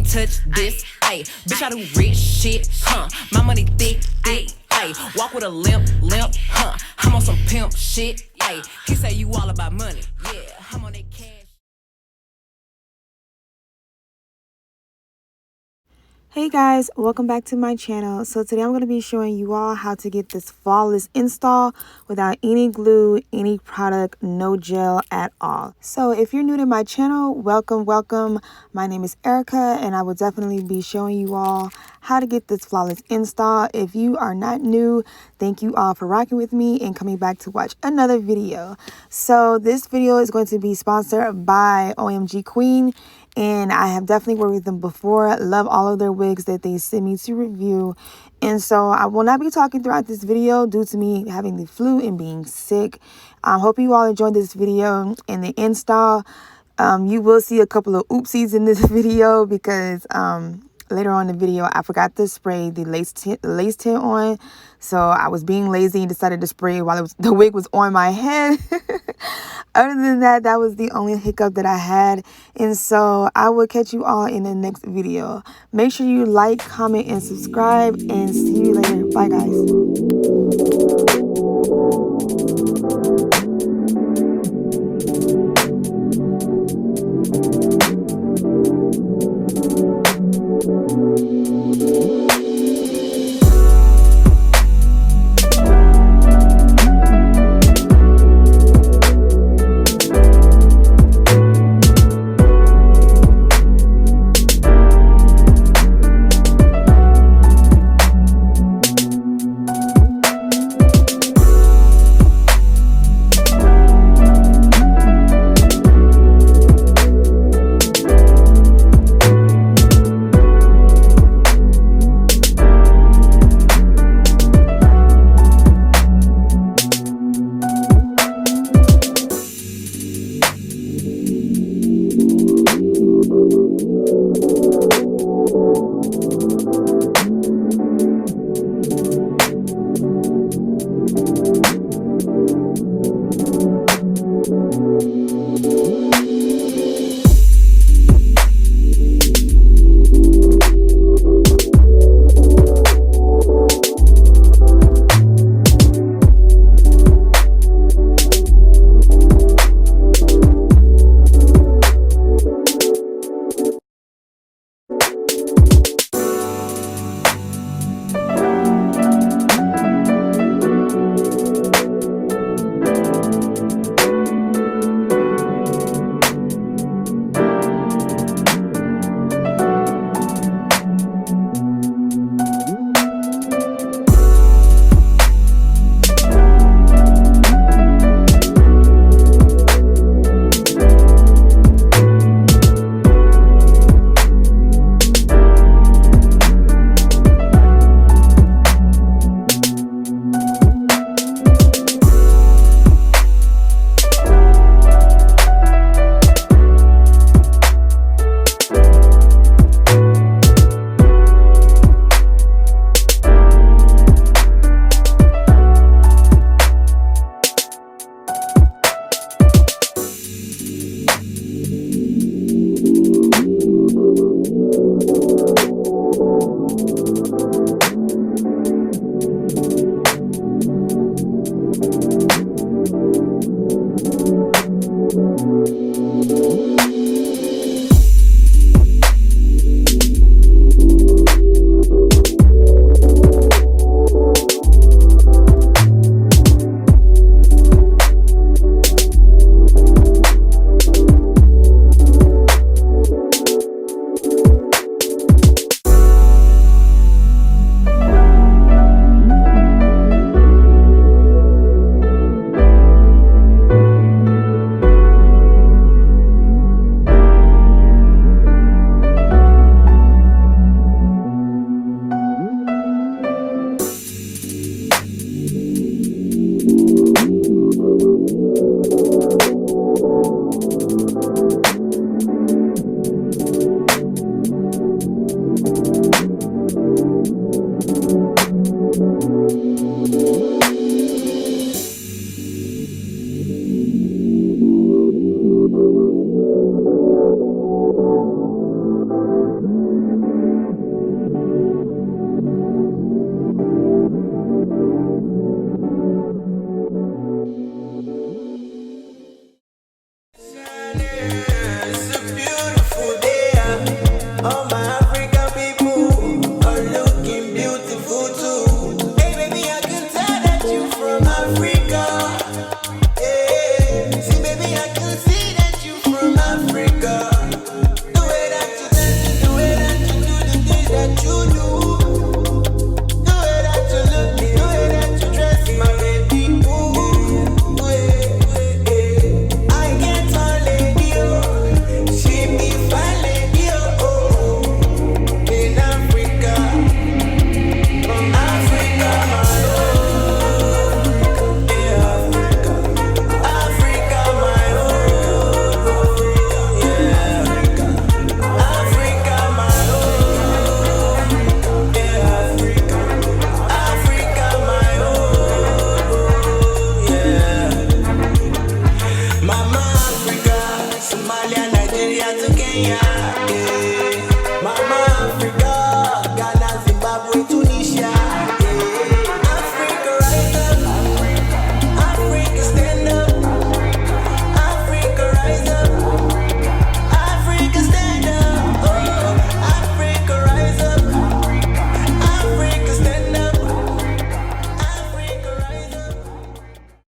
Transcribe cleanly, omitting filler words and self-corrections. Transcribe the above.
can't touch this. Ayy, bitch, I do rich shit, huh? My money thick, thick. Ayy, walk with a limp, huh? I'm on some pimp shit. Ayy, he say you all about money. Yeah, I'm on that cash. Hey guys, welcome back to my channel. So today I'm going to be showing you all how to get this flawless install without any glue, any product, no gel at all. So if you're new to my channel, welcome. My name is Erika and I will definitely be showing you all how to get this flawless install. If you are not new, thank you all for rocking with me and coming back to watch another video. So this video is going to be sponsored by Omgqueen. And I have definitely worked with them before. Love all of their wigs that they send me to review. And so I will not be talking throughout this video due to me having the flu and being sick. I hope you all enjoyed this video and the install. You will see a couple of oopsies in this video because later on in the video I forgot to spray the lace tint on. So I was being lazy and decided to spray while the wig was on my head. Other than that, that was the only hiccup that I had. And so I will catch you all in the next video. Make sure you like, comment, and subscribe. And see you later. Bye, guys. Oh my